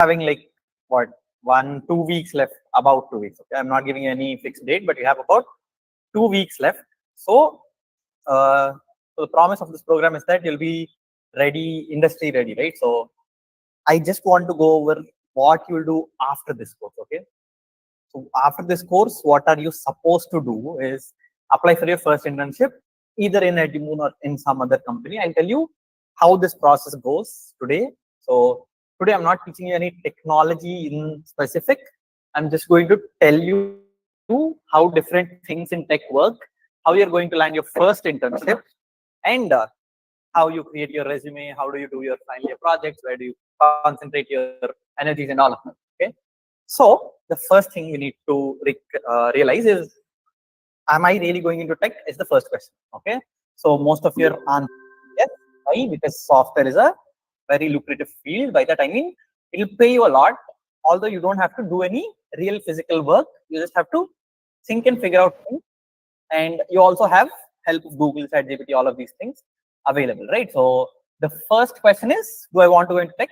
having like what 1-2 weeks left, about 2 weeks. Okay, I'm not giving you any fixed date, but you have about 2 weeks left. So, so the promise of this program is that you'll be ready, industry ready, right? So I just want to go over what you'll do after this course. Okay. So after this course, what are you supposed to do is apply for your first internship, either in Edimoon or in some other company. I'll tell you how this process goes today. So today I'm not teaching you any technology in specific. I'm just going to tell you how different things in tech work, how you're going to land your first internship, and how you create your resume, how do you do your final year projects, where do you concentrate your energies and all of that. Okay. So the first thing we need to realize is, am I really going into tech is the first question. Okay. So most of your answer yes. Why? Because software is a very lucrative field. By that I mean, it'll pay you a lot, although you don't have to do any real physical work. You just have to think and figure out things. And you also have help of Google, ChatGPT, all of these things available, right? So the first question is, do I want to go into tech?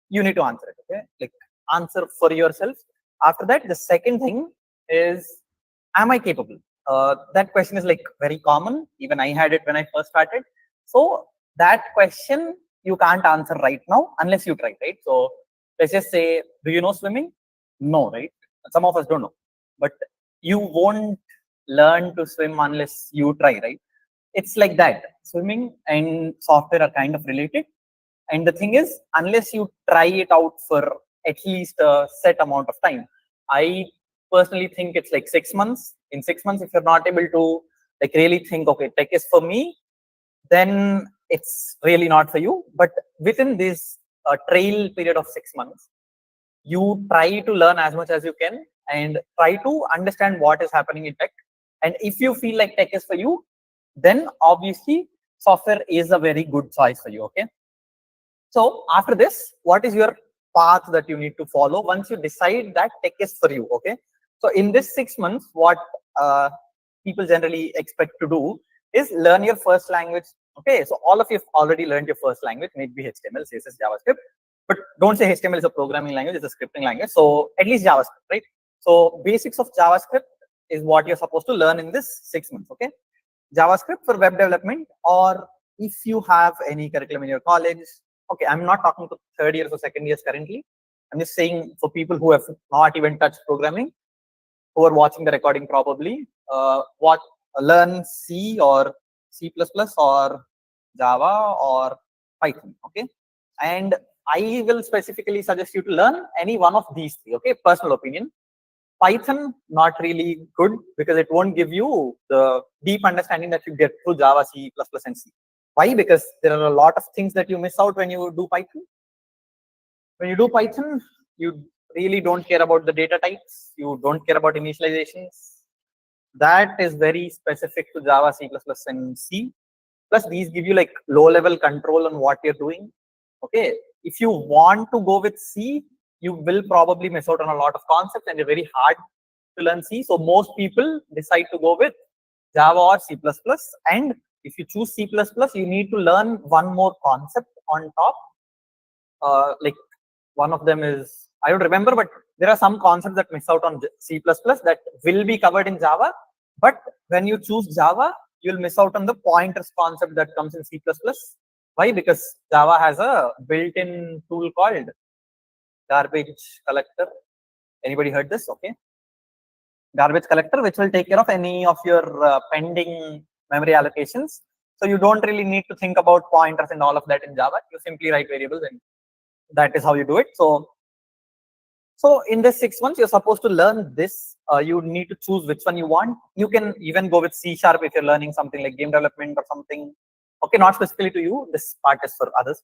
You need to answer it, okay? Like answer for yourself. After that, the second thing is, am I capable? That question is like very common. Even I had it when I first started. So that question you can't answer right now unless you try, right? So let's just say, do you know swimming? No, right? Some of us don't know, but you won't learn to swim unless you try, right? It's like that. Swimming and software are kind of related. And the thing is, unless you try it out for at least a set amount of time, I personally think it's like 6 months. In 6 months, if you're not able to like really think, okay, tech is for me, then it's really not for you. But within this trail period of 6 months, you try to learn as much as you can and try to understand what is happening in tech. And if you feel like tech is for you, then obviously software is a very good choice for you. Okay. So after this, what is your path that you need to follow once you decide that tech is for you? Okay. So in this 6 months, what people generally expect to do is learn your first language. Okay. So all of you have already learned your first language, maybe HTML, CSS, JavaScript, but don't say HTML is a programming language, it's a scripting language. So at least JavaScript, right? So basics of JavaScript is what you're supposed to learn in this 6 months. Okay. JavaScript for web development, or if you have any curriculum in your college. Okay, I'm not talking to third years or second years currently. I'm just saying for people who have not even touched programming, who are watching the recording probably, learn C or C++ or Java or Python. Okay, and I will specifically suggest you to learn any one of these three. Okay, personal opinion. Python, not really good because it won't give you the deep understanding that you get through Java, C++, and C. Why? Because there are a lot of things that you miss out when you do Python. When you do Python, you really don't care about the data types. You don't care about initializations. That is very specific to Java, C++, and C. Plus, these give you like low-level control on what you're doing. Okay. If you want to go with C, you will probably miss out on a lot of concepts and they're very hard to learn C. So most people decide to go with Java or C++. And if you choose C++, you need to learn one more concept on top. Like one of them is, I don't remember, but there are some concepts that miss out on C++ that will be covered in Java. But when you choose Java, you'll miss out on the pointers concept that comes in C++. Why? Because Java has a built-in tool called garbage collector. Anybody heard this? Okay. Garbage collector, which will take care of any of your pending memory allocations. So you don't really need to think about pointers and all of that in Java. You simply write variables and that is how you do it. So in this 6 months, you're supposed to learn this. You need to choose which one you want. You can even go with C# if you're learning something like game development or something. Okay, not specifically to you. This part is for others.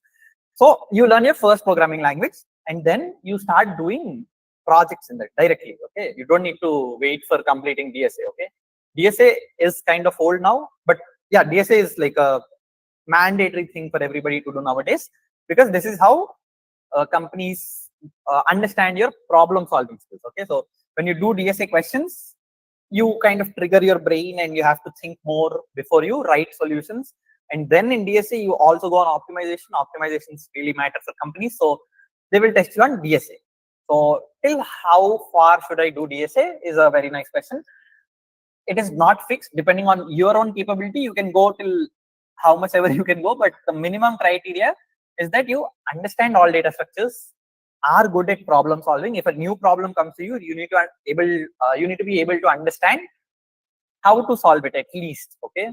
So you learn your first programming language and then you start doing projects in that directly. Okay, you don't need to wait for completing DSA. Okay, DSA is kind of old now, but yeah, DSA is like a mandatory thing for everybody to do nowadays because this is how companies understand your problem solving skills. Okay, so when you do DSA questions, you kind of trigger your brain and you have to think more before you write solutions. And then in DSA, you also go on optimization. Optimizations really matter for companies. So they will test you on DSA. So till how far should I do DSA is a very nice question. It is not fixed. Depending on your own capability, you can go till how much ever you can go, but the minimum criteria is that you understand all data structures, are good at problem solving. If a new problem comes to you, you need to be able to understand how to solve it at least. Okay,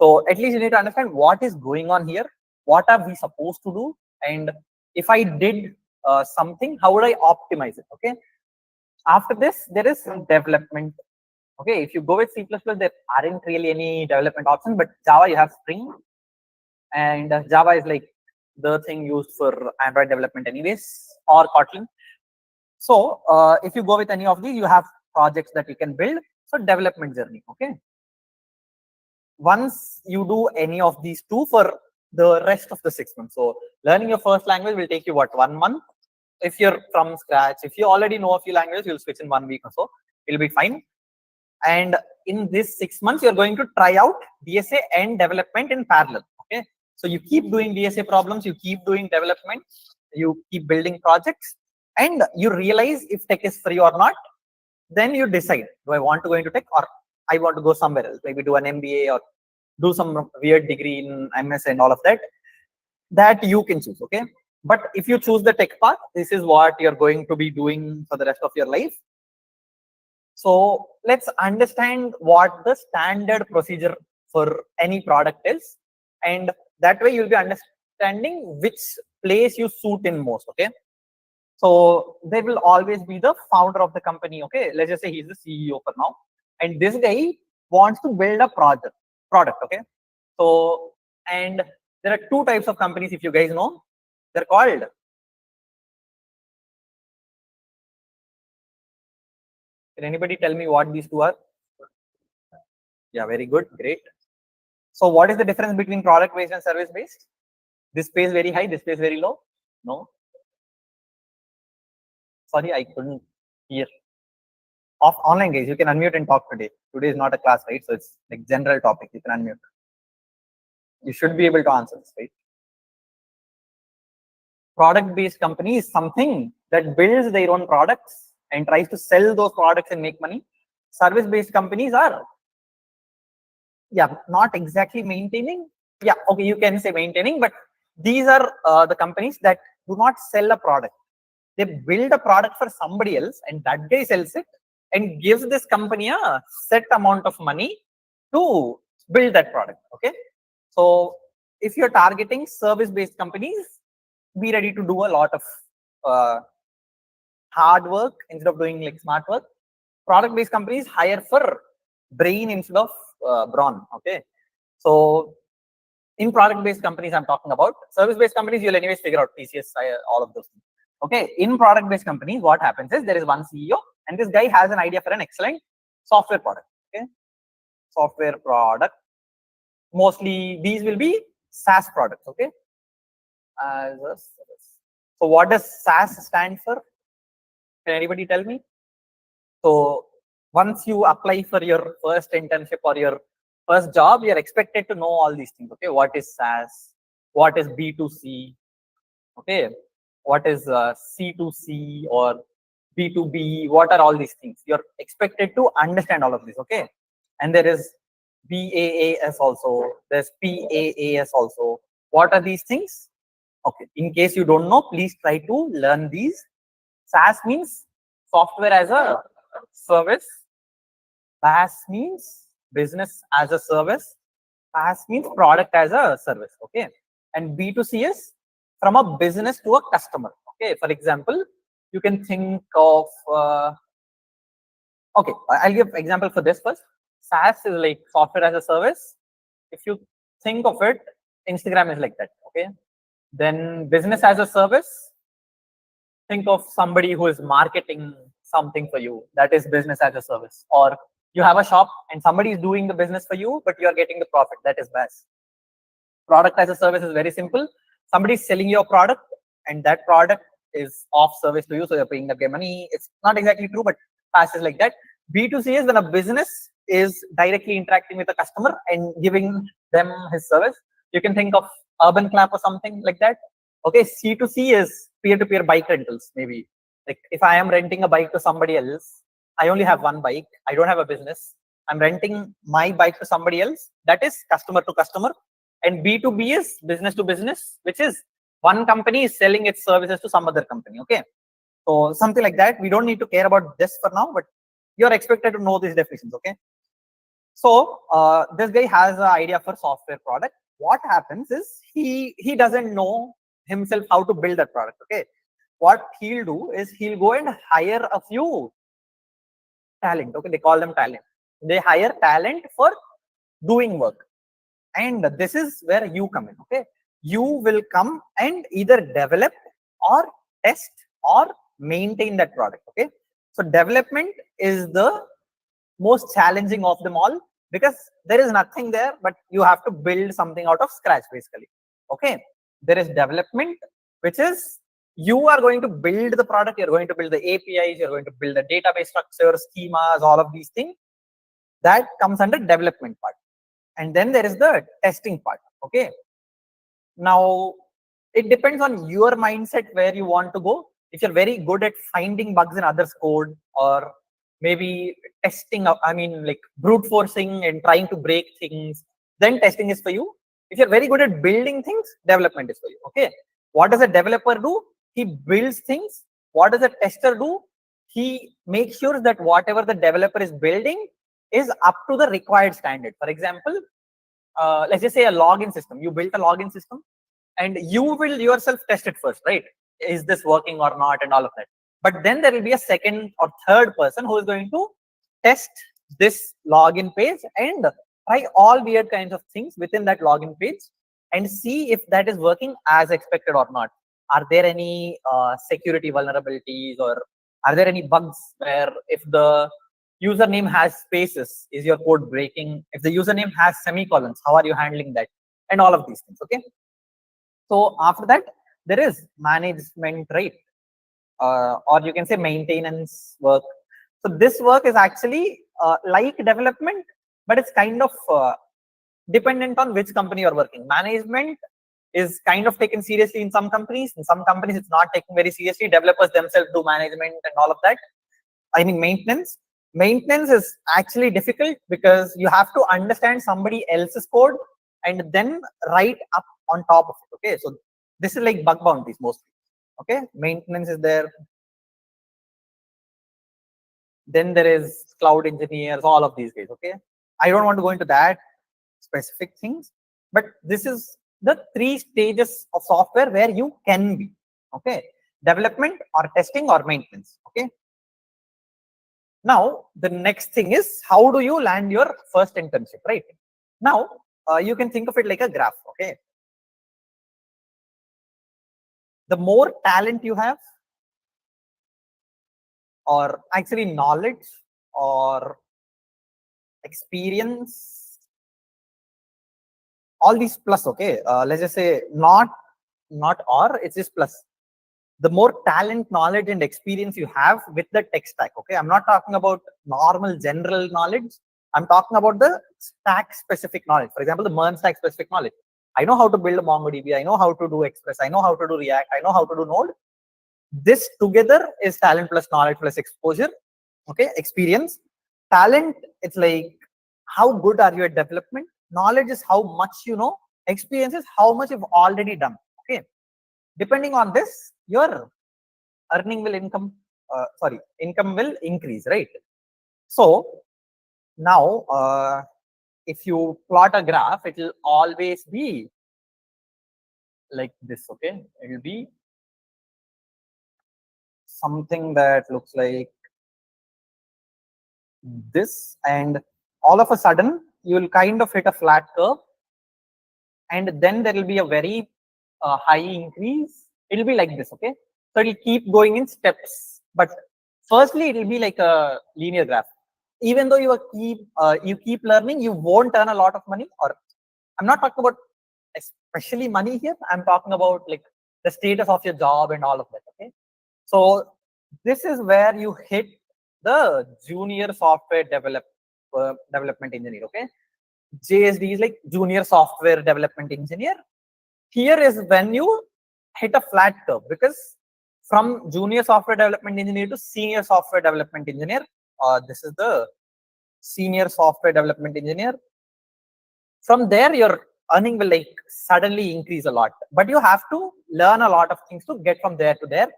so at least you need to understand what is going on here, what are we supposed to do, and if I did something, how would I optimize it? Okay, after this there is development. Okay, if you go with C++, there aren't really any development options, but Java, you have Spring, and Java is like the thing used for Android development anyways, or Kotlin. So if you go with any of these, you have projects that you can build. So development journey. Okay, once you do any of these two for the rest of the 6 months, so learning your first language will take you what, 1 month. If you're from scratch, if you already know a few languages, you'll switch in 1 week or so, it'll be fine. And in this 6 months, you're going to try out DSA and development in parallel. Okay, so you keep doing DSA problems, you keep doing development, you keep building projects, and you realize if tech is free or not. Then you decide, do I want to go into tech, or I want to go somewhere else, maybe do an MBA or do some weird degree in MS and all of that. That you can choose. Okay, but if you choose the tech path, this is what you're going to be doing for the rest of your life. So let's understand what the standard procedure for any product is, and that way you'll be understanding which place you suit in most. Okay, so there will always be the founder of the company. Okay, let's just say he's the CEO for now, and this guy wants to build a product. Okay, so and there are two types of companies, if you guys know. They're called, can anybody tell me what these two are? Yeah, very good, great. So what is the difference between product based and service based? This pays very high, this pays very low. No, sorry, I couldn't hear. Of online guys, you can unmute and talk today. Today is not a class, right? So it's like general topic, you can unmute. You should be able to answer this, right? Product based company is something that builds their own products and tries to sell those products and make money. Service based companies are, yeah, not exactly maintaining. Yeah, okay, you can say maintaining, but these are the companies that do not sell a product. They build a product for somebody else, and that guy sells it and gives this company a set amount of money to build that product. Okay, so if you're targeting service based companies, be ready to do a lot of hard work instead of doing like smart work. Product based companies hire for brain instead of brawn. Okay, so in product based companies I'm talking about. Service based companies, you'll anyways figure out TCS, all of those things. Okay, in product based companies, what happens is there is one CEO, and this guy has an idea for an excellent software product. Okay, software product, mostly these will be SaaS products. Okay, as a service. So what does SaaS stand for? Can anybody tell me? So once you apply for your first internship or your first job, you're expected to know all these things. Okay, what is SaaS? What is B2C? Okay, what is C2C or B2B? What are all these things? You're expected to understand all of this. Okay, and there is BAAS also. There's PAAS also. What are these things? Okay, in case you don't know, please try to learn these. SaaS means software as a service. PaaS means business as a service. PaaS means product as a service. Okay, and B2C is from a business to a customer. Okay, for example, you can think of okay, I'll give example for this first. SaaS is like software as a service. If you think of it, Instagram is like that. Okay, then business as a service, think of somebody who is marketing something for you. That is business as a service. Or you have a shop and somebody is doing the business for you, but you are getting the profit. That is BaaS. Product as a service is very simple. Somebody is selling your product and that product is off service to you, so you're paying the money. It's not exactly true, but BaaS is like that. B2C is when a business is directly interacting with a customer and giving them his service. You can think of Urban Clap or something like that. Okay, C2C is peer-to-peer bike rentals, maybe. Like if I am renting a bike to somebody else, I only have one bike. I don't have a business. I'm renting my bike to somebody else. That is customer to customer. And B2B is business to business, which is one company is selling its services to some other company. Okay. So something like that. We don't need to care about this for now, but you're expected to know these definitions. Okay. So this guy has an idea for software product. What happens is he doesn't know himself how to build that product. Okay. What he'll do is he'll go and hire a few talent. Okay. They call them talent. They hire talent for doing work. And this is where you come in. Okay. You will come and either develop or test or maintain that product. Okay. So development is the most challenging of them all, because there is nothing there, but you have to build something out of scratch basically. Okay. There is development, which is you are going to build the product, you're going to build the APIs, you're going to build the database structure, schemas, all of these things. That comes under development part. And then there is the testing part. Okay. Now it depends on your mindset where you want to go. If you're very good at finding bugs in others' code, or maybe testing, I mean like brute forcing and trying to break things, then testing is for you. If you're very good at building things, development is for you. Okay. What does a developer do? He builds things. What does a tester do? He makes sure that whatever the developer is building is up to the required standard. For example, let's just say a login system. You built a login system and you will yourself test it first, right? Is this working or not, and all of that. But then there will be a second or third person who is going to test this login page and try all weird kinds of things within that login page and see if that is working as expected or not. Are there any security vulnerabilities, or are there any bugs where if the username has spaces, is your code breaking? If the username has semicolons, how are you handling that? And all of these things. Okay. So after that, there is management, right? Or you can say maintenance work. So this work is actually like development, but it's kind of dependent on which company you're working. Management is kind of taken seriously in some companies. In some companies, it's not taken very seriously. Developers themselves do management and all of that. I mean, maintenance is actually difficult because you have to understand somebody else's code and then write up on top of it. Okay. So this is like bug bounties mostly. Okay. Maintenance is there. Then there is cloud engineers, all of these guys. Okay. I don't want to go into that specific things, but this is the 3 stages of software where you can be. Okay. Development or testing or maintenance. Okay. Now, the next thing is, how do you land your first internship, right? Now, you can think of it like a graph. Okay. The more talent you have, or actually knowledge or experience, all these plus. Okay. Let's just say not or, it's just plus. The more talent, knowledge, and experience you have with the tech stack. Okay. I'm not talking about normal general knowledge. I'm talking about the stack specific knowledge. For example, the MERN stack specific knowledge. I know how to build a MongoDB. I know how to do Express. I know how to do React. I know how to do Node. This together is talent plus knowledge plus exposure. Okay. Experience. Talent, it's like how good are you at development. Knowledge is how much you know. Experience is how much you've already done. Okay. Depending on this, your income will increase, right? So now, if you plot a graph, it will always be like this. Okay. It will be something that looks like this, and all of a sudden you will kind of hit a flat curve, and then there will be a very high increase. It will be like this. Okay. So it will keep going in steps, but firstly it will be like a linear graph. Even though you keep learning, you won't earn a lot of money. Or I'm not talking about especially money here. I'm talking about like the status of your job and all of that. Okay. So this is where you hit the junior software development engineer. Okay. JSD is like junior software development engineer. Here is when you hit a flat curve, because from junior software development engineer to senior software development engineer. This is the senior software development engineer. From there, your earning will like suddenly increase a lot, but you have to learn a lot of things to get from there to there.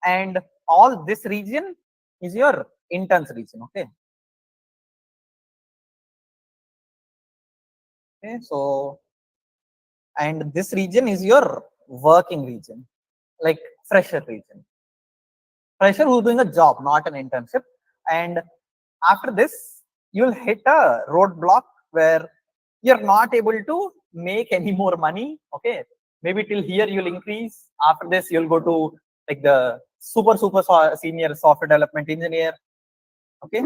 And all this region is your interns region. Okay. Okay. So, and this region is your working region, like fresher region. Fresher who's doing a job, not an internship. And after this, you'll hit a roadblock where you're not able to make any more money. Okay. Maybe till here you'll increase. After this, you'll go to like the super senior software development engineer. Okay.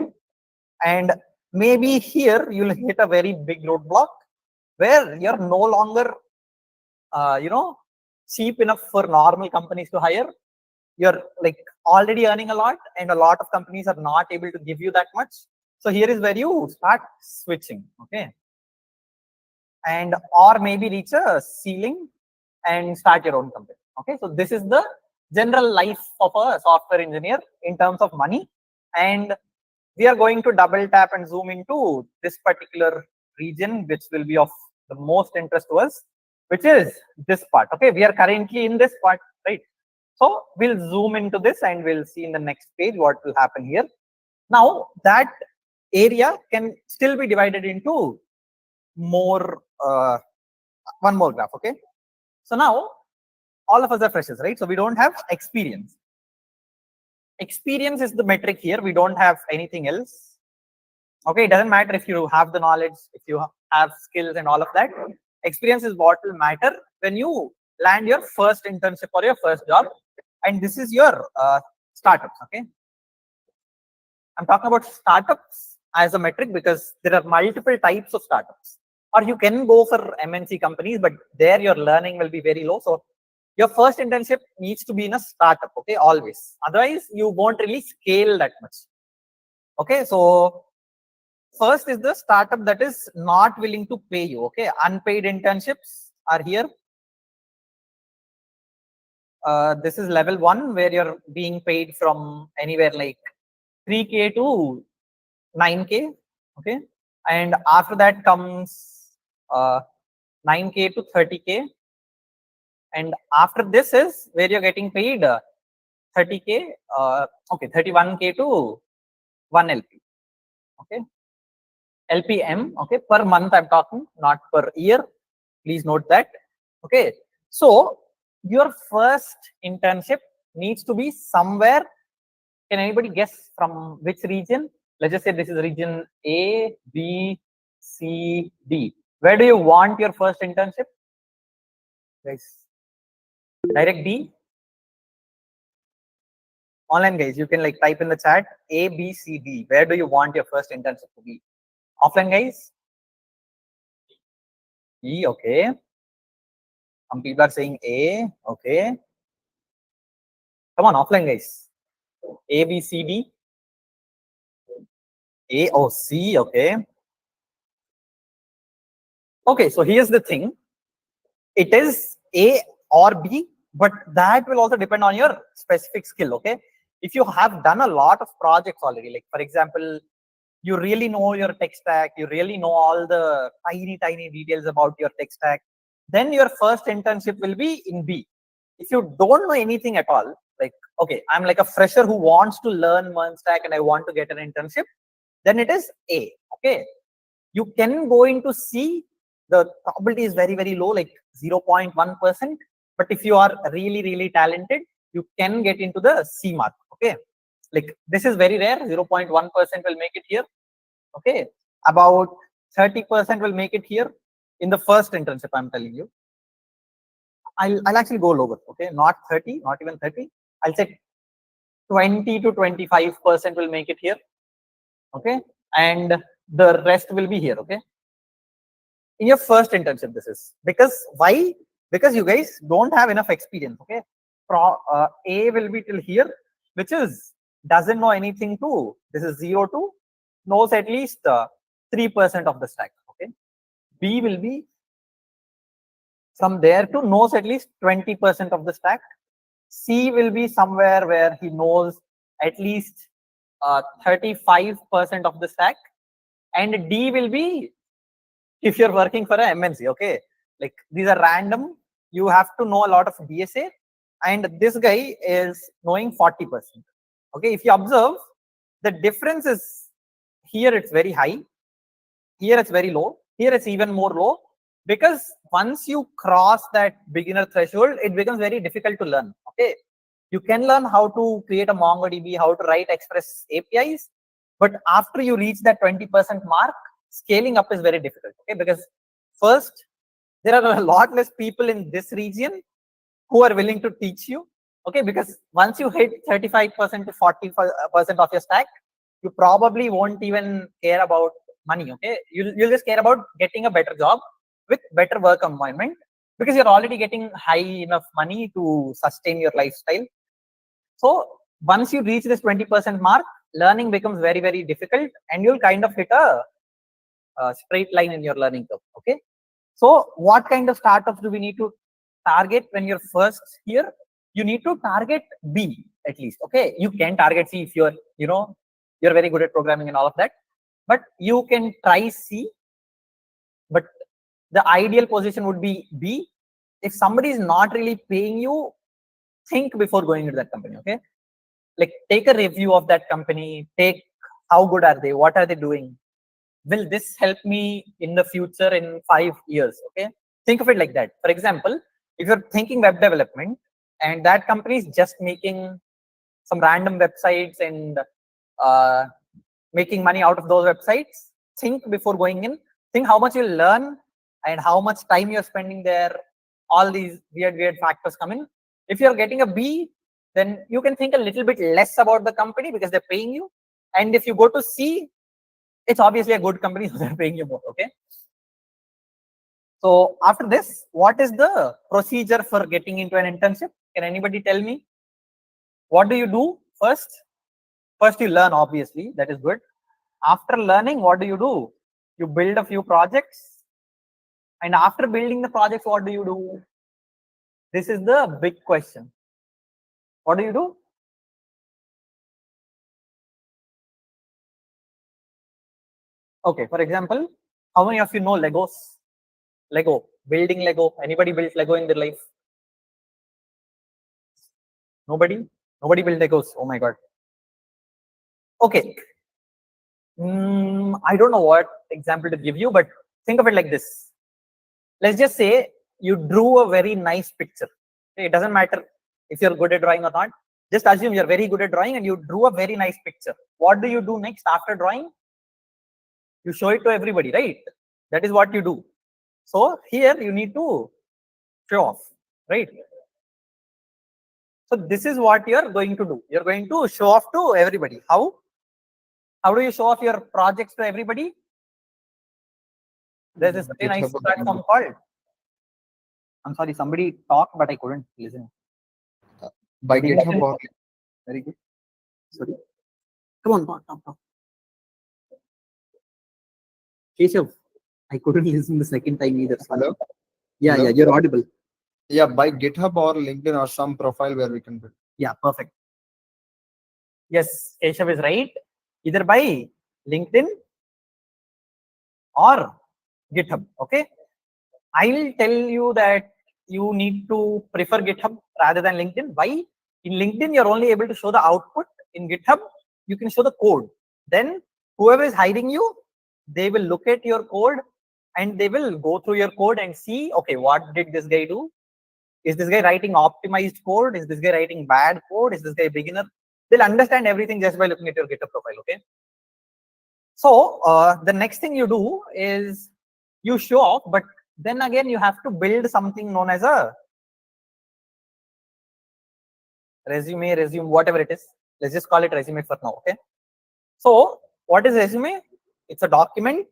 And maybe here you'll hit a very big roadblock where you're no longer, cheap enough for normal companies to hire. You're like already earning a lot, and a lot of companies are not able to give you that much. So here is where you start switching. Okay. And or maybe reach a ceiling and start your own company. Okay. So this is the general life of a software engineer in terms of money. And we are going to double tap and zoom into this particular region, which will be of the most interest to us, which is this part. Okay. We are currently in this part, right? So we'll zoom into this and we'll see in the next page what will happen here. Now that area can still be divided into more, one more graph. Okay. So now all of us are freshers, right? So we don't have experience. Experience is the metric here. We don't have anything else. Okay. It doesn't matter if you have the knowledge, if you have skills and all of that. Experience is what will matter when you land your first internship or your first job. And this is your startups. Okay. I'm talking about startups as a metric because there are multiple types of startups. Or you can go for MNC companies, but there your learning will be very low. So your first internship needs to be in a startup. Okay. Always. Otherwise, you won't really scale that much. Okay. So first is the startup that is not willing to pay you. Okay. Unpaid internships are here. This is level 1 where you're being paid from anywhere like 3K to 9K. Okay. And after that comes 9K to 30K. And after this is where you're getting paid 30K, 31K to 1 LP. Okay. LPM. Okay. Per month I'm talking, not per year. Please note that. Okay. So your first internship needs to be somewhere. Can anybody guess from which region? Let's just say this is region A, B, C, D. Where do you want your first internship? Guys, direct D. Online guys, you can like type in the chat A, B, C, D. Where do you want your first internship to be? Offline guys? E, okay. Some people are saying A, okay. Come on, offline guys. A, B, C, D. A, O, C, okay. Okay, so here's the thing. It is A or B, but that will also depend on your specific skill. Okay. If you have done a lot of projects already, like for example, you really know your tech stack, you really know all the tiny details about your tech stack, then your first internship will be in B. If you don't know anything at all, like, okay, I'm like a fresher who wants to learn MERN stack and I want to get an internship, then it is A. Okay. You can go into C. The probability is very low, like 0.1%. But if you are really talented, you can get into the C mark. Okay. Like this is very rare. 0.1% will make it here. Okay. About 30% will make it here in the first internship, I'm telling you. I'll actually go lower. Okay. Not 30, not even 30. I'll say 20 to 25% will make it here. Okay. And the rest will be here. Okay. In your first internship, this is because why? Because you guys don't have enough experience. Okay. A will be till here, which is doesn't know anything to this is 0 to knows at least 3% of the stack. Okay. B will be from there to knows at least 20% of the stack. C will be somewhere where he knows at least 35% of the stack, and D will be if you're working for a MNC, okay? Like these are random. You have to know a lot of DSA, and this guy is knowing 40%. Okay, if you observe, the difference is here it's very high, here it's very low, here it's even more low, because once you cross that beginner threshold, it becomes very difficult to learn. Okay, you can learn how to create a MongoDB, how to write Express APIs, but after you reach that 20% mark, scaling up is very difficult. Okay, because first, there are a lot less people in this region who are willing to teach you. Okay, because once you hit 35% to 40% of your stack, you probably won't even care about money. Okay, you'll just care about getting a better job with better work environment, because you're already getting high enough money to sustain your lifestyle. So once you reach this 20% mark, learning becomes very, very difficult, and you'll kind of hit a straight line in your learning curve. Okay, so what kind of startups do we need to target when you're first here? You need to target B at least. Okay, you can target C if you're, you're very good at programming and all of that, but you can try C. But the ideal position would be B. If somebody is not really paying you, think before going into that company. Okay, like take a review of that company. Take how good are they? What are they doing? Will this help me in the future in 5 years? Okay, think of it like that. For example, if you're thinking web development and that company is just making some random websites and making money out of those websites, think before going in. Think how much you'll learn and how much time you're spending there. All these weird factors come in. If you're getting a B, then you can think a little bit less about the company because they're paying you. And if you go to C, it's obviously a good company, so they're paying you more. Okay, so after this, what is the procedure for getting into an internship? Can anybody tell me? What do you do first? First you learn, obviously, that is good. After learning, what do? You build a few projects, and after building the projects, what do you do? This is the big question. What do you do? Okay, for example, how many of you know Legos? Lego, building Lego. Anybody built Lego in their life? Nobody? Nobody built Legos. Oh my God. Okay. I don't know what example to give you, but think of it like this. Let's just say you drew a very nice picture. It doesn't matter if you're good at drawing or not. Just assume you're very good at drawing and you drew a very nice picture. What do you do next after drawing? You show it to everybody, right? That is what you do. So here you need to show off, right? So this is what you're going to do. You're going to show off to everybody. How? How do you show off your projects to everybody? There's this very nice platform called. I'm sorry, somebody talked, but I couldn't listen. By GitHub or Very good. Sorry. Come on, talk. Keshav, I couldn't listen the second time either. Hello? Yeah, Hello? yeah, you're audible. Yeah, by GitHub or LinkedIn or some profile where we can build. Yeah, perfect. Yes, Keshav is right. Either by LinkedIn or GitHub. Okay. I'll tell you that you need to prefer GitHub rather than LinkedIn. Why? In LinkedIn, you're only able to show the output. In GitHub, you can show the code. Then whoever is hiring you, they will look at your code and they will go through your code and see, okay, what did this guy do? Is this guy writing optimized code? Is this guy writing bad code? Is this guy a beginner? They'll understand everything just by looking at your GitHub profile. Okay. So the next thing you do is you show off, but then again, you have to build something known as a resume, whatever it is. Let's just call it resume for now. Okay. So what is resume? It's a document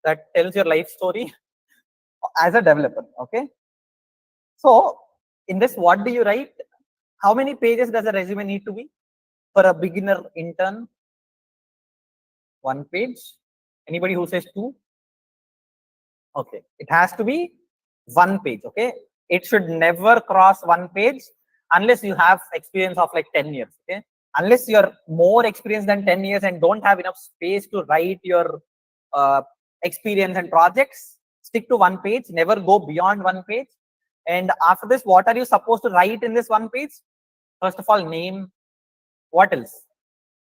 that tells your life story as a developer. Okay. So in this, what do you write? How many pages does a resume need to be for a beginner intern? 1 page. Anybody who says 2? Okay. It has to be 1 page. Okay. It should never cross 1 page unless you have experience of like 10 years. Okay, unless you're more experienced than 10 years and don't have enough space to write your experience and projects, stick to one page, never go beyond one page. And after this, what are you supposed to write in this one page? First of all, name. What else?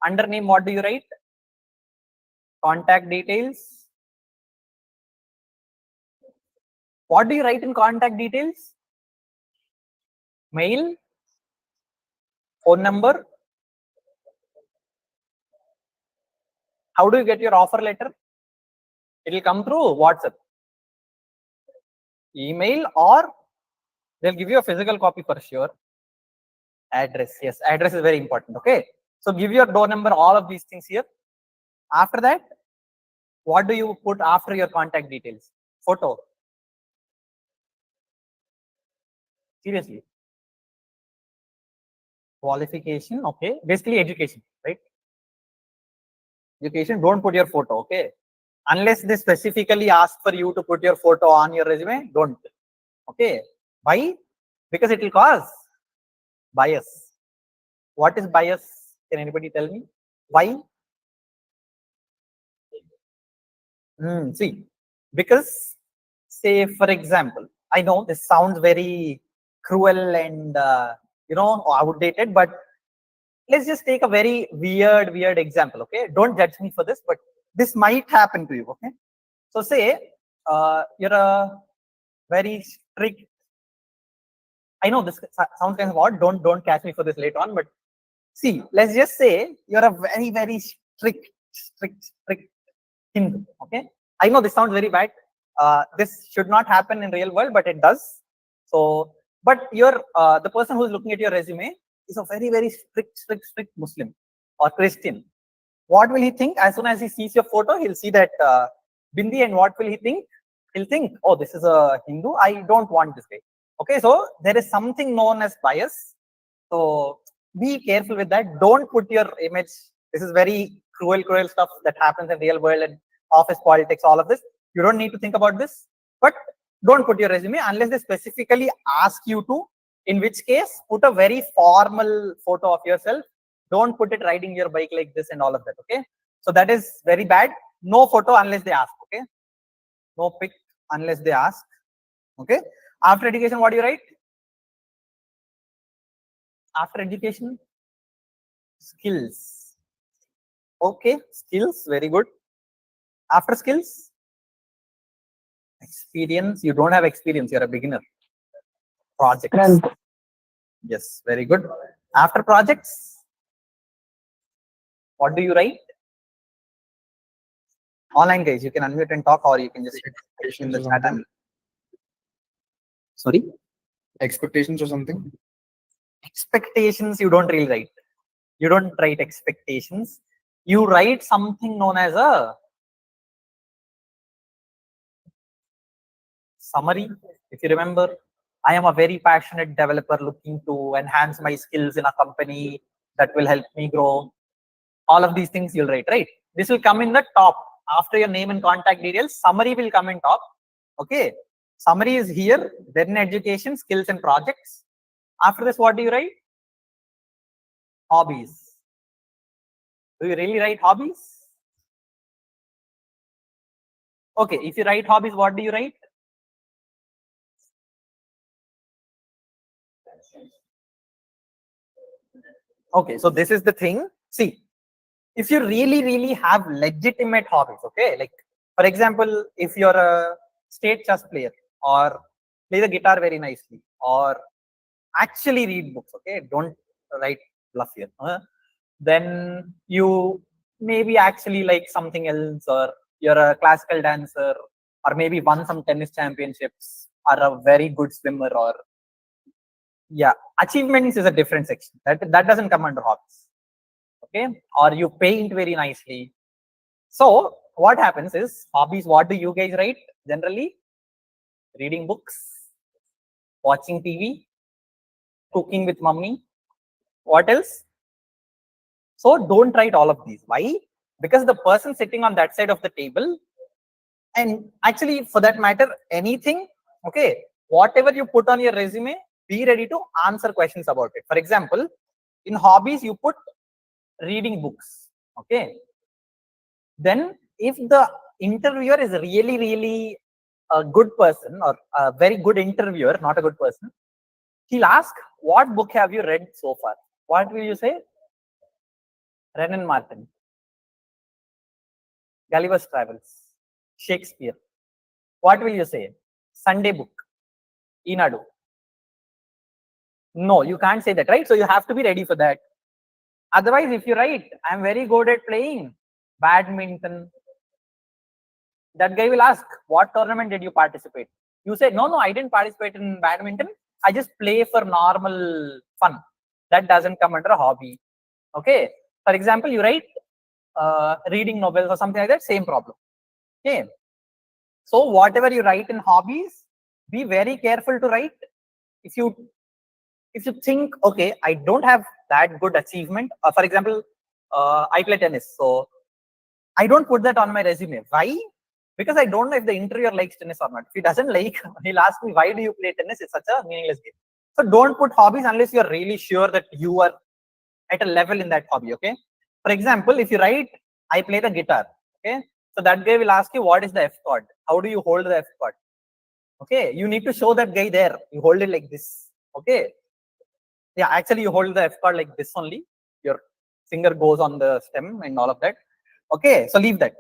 Under name, what do you write? Contact details. What do you write in contact details? Mail, phone number. How do you get your offer letter? It will come through WhatsApp, email, or they'll give you a physical copy for sure. Address, yes, address is very important. Okay, so give your door number, all of these things here. After that, what do you put after your contact details? Photo. Seriously. Qualification, okay, basically education, right? Education, don't put your photo, okay? Unless they specifically ask for you to put your photo on your resume, don't. Okay, why? Because it will cause bias. What is bias? Can anybody tell me? Why? See, because say for example, I know this sounds very cruel and outdated, but let's just take a very weird example. Okay, don't judge me for this, but this might happen to you. Okay, so say you're a very strict. I know this sounds kind of odd. Don't catch me for this later on, but see, let's just say you're a very strict Hindu. Okay, I know this sounds very bad. This should not happen in real world, but it does. So, but you're the person who's looking at your resume is a very strict Muslim or Christian. What will he think? As soon as he sees your photo, he'll see that bindi, and what will he think? He'll think, oh, this is a Hindu. I don't want this guy. Okay, so there is something known as bias. So be careful with that. Don't put your image. This is very cruel stuff that happens in real world and office politics, all of this. You don't need to think about this, but don't put your resume unless they specifically ask you to, in which case put a very formal photo of yourself. Don't put it riding your bike like this and all of that. Okay, so that is very bad. No photo unless they ask. Okay, no pic unless they ask. Okay, after education, what do you write? After education, skills. Okay, skills, very good. After skills, experience. You don't have experience, you're a beginner. Projects. Yes, very good. After projects, what do you write? Online guys, you can unmute and talk, or you can just in the chat. Sorry? Expectations or something? Expectations, you don't really write. You don't write expectations. You write something known as a summary. If you remember, I am a very passionate developer looking to enhance my skills in a company that will help me grow. All of these things you'll write, right? This will come in the top. After your name and contact details, summary will come in top. Okay. Summary is here, then education, skills and projects. After this, what do you write? Hobbies. Do you really write hobbies? Okay, if you write hobbies, what do you write? Okay, so this is the thing. See, if you really have legitimate hobbies, okay, like for example, if you're a state chess player or play the guitar very nicely or actually read books, okay, don't write bluff here, then you maybe actually like something else, or you're a classical dancer, or maybe won some tennis championships, or a very good swimmer, or yeah, achievements is a different section that doesn't come under hobbies. Okay, or you paint very nicely. So what happens is, hobbies, what do you guys write generally? Reading books, watching TV, cooking with mummy. What else? So don't write all of these. Why? Because the person sitting on that side of the table, and actually for that matter, anything, okay, whatever you put on your resume, be ready to answer questions about it. For example, in hobbies, you put reading books. Okay. Then if the interviewer is really a good person or a very good interviewer, not a good person, he'll ask, what book have you read so far? What will you say? Renan Martin, Gulliver's Travels, Shakespeare. What will you say? Sunday book, Inadu. No, you can't say that, right? So you have to be ready for that. Otherwise, if you write, I'm very good at playing badminton, that guy will ask, what tournament did you participate? You say, no, I didn't participate in badminton. I just play for normal fun. That doesn't come under a hobby. Okay. For example, you write reading novels or something like that, same problem. Okay. So whatever you write in hobbies, be very careful to write. If you think, okay, I don't have that good achievement. For example, I play tennis. So I don't put that on my resume. Why? Because I don't know if the interviewer likes tennis or not. If he doesn't like, he'll ask me, why do you play tennis? It's such a meaningless game. So don't put hobbies unless you're really sure that you are at a level in that hobby. Okay. For example, if you write, I play the guitar. Okay. So that guy will ask you, what is the F chord? How do you hold the F chord? Okay. You need to show that guy there. You hold it like this. Okay. Yeah, actually you hold the F chord like this only. Your finger goes on the stem and all of that. Okay. So leave that.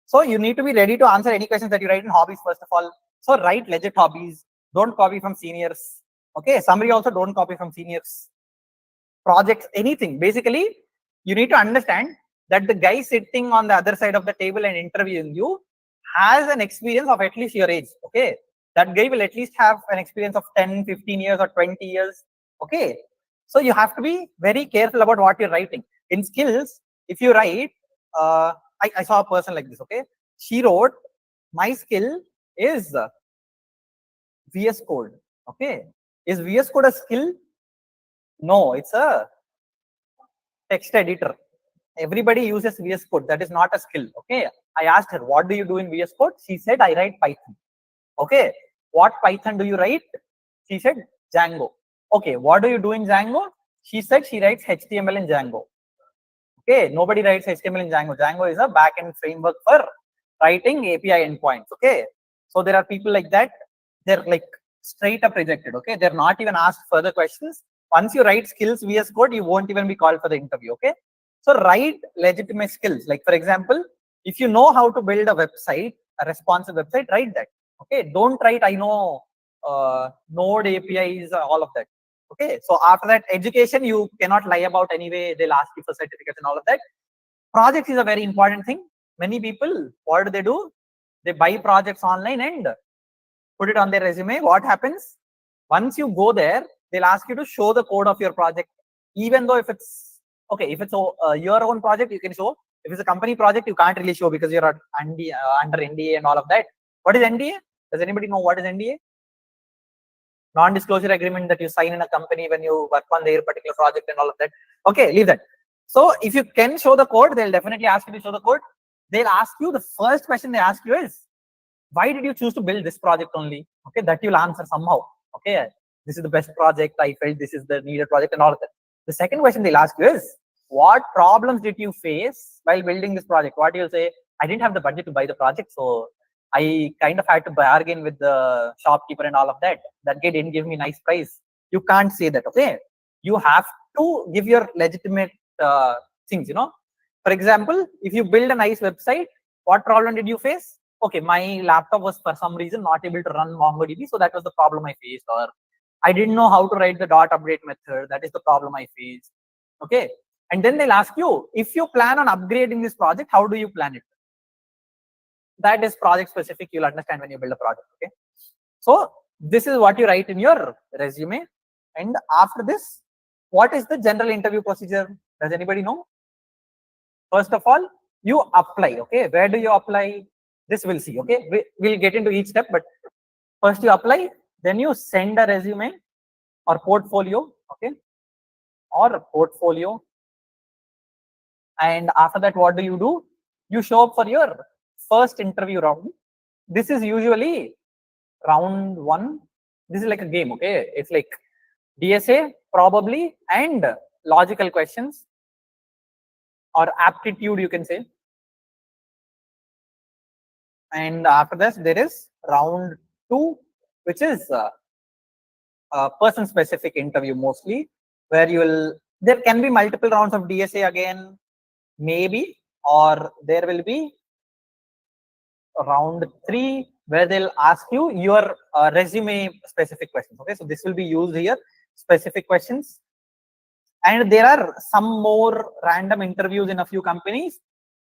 So you need to be ready to answer any questions that you write in hobbies, first of all. So write legit hobbies. Don't copy from seniors. Okay. Summary also don't copy from seniors. Projects, anything. Basically, you need to understand that the guy sitting on the other side of the table and interviewing you has an experience of at least your age. Okay. That guy will at least have an experience of 10, 15 years or 20 years. Okay. So you have to be very careful about what you're writing. In skills, if you write, I saw a person like this, okay? She wrote, my skill is VS Code, okay? Is VS Code a skill? No, it's a text editor. Everybody uses VS Code. That is not a skill, okay? I asked her, what do you do in VS Code? She said, I write Python, okay? What Python do you write? She said, Django. Okay, what do you do in Django? She said she writes HTML in Django. Okay, nobody writes HTML in Django. Django is a backend framework for writing API endpoints. Okay, so there are people like that. They're like straight up rejected. Okay, they're not even asked further questions. Once you write skills VS Code, you won't even be called for the interview. Okay, so write legitimate skills. Like for example, if you know how to build a website, a responsive website, write that. Okay, don't write I know Node APIs, all of that. Okay, so after that, education you cannot lie about anyway. They'll ask you for certificates and all of that. Projects is a very important thing. Many people, what do? They buy projects online and put it on their resume. What happens? Once you go there, they'll ask you to show the code of your project. Even though if it's okay, if it's your own project, you can show. If it's a company project, you can't really show because you're under NDA and all of that. What is NDA? Does anybody know what is NDA? Non-disclosure agreement that you sign in a company when you work on their particular project and all of that. Okay, leave that. So if you can show the code, they'll definitely ask you to show the code. They'll ask you, the first question they ask you is, why did you choose to build this project only? Okay, that you'll answer somehow. Okay, this is the best project. I felt this is the needed project and all of that. The second question they'll ask you is, what problems did you face while building this project? What you'll say, I didn't have the budget to buy the project, so I kind of had to bargain with the shopkeeper and all of that. That guy didn't give me nice price. You can't say that, okay? You have to give your legitimate things, you know. For example, if you build a nice website, what problem did you face? Okay, my laptop was for some reason not able to run MongoDB, so that was the problem I faced. Or I didn't know how to write the dot update method. That is the problem I faced. Okay, and then they'll ask you, if you plan on upgrading this project, how do you plan it? That is project specific. You'll understand when you build a project. Okay, so this is what you write in your resume. And after this, what is the general interview procedure? Does anybody know? First of all, you apply. Okay, where do you apply? This we'll see. Okay, we'll get into each step, but first you apply, then you send a resume or portfolio. Okay, or a portfolio. And after that, what do? You show up for your first interview round. This is usually round 1. This is like a game. Okay, it's like DSA probably, and logical questions or aptitude, you can say. And after this, there is round 2, which is a person specific interview mostly, where you will, there can be multiple rounds of DSA again, maybe, or there will be round 3 where they'll ask you your resume specific questions. Okay, so this will be used here, specific questions. And there are some more random interviews in a few companies.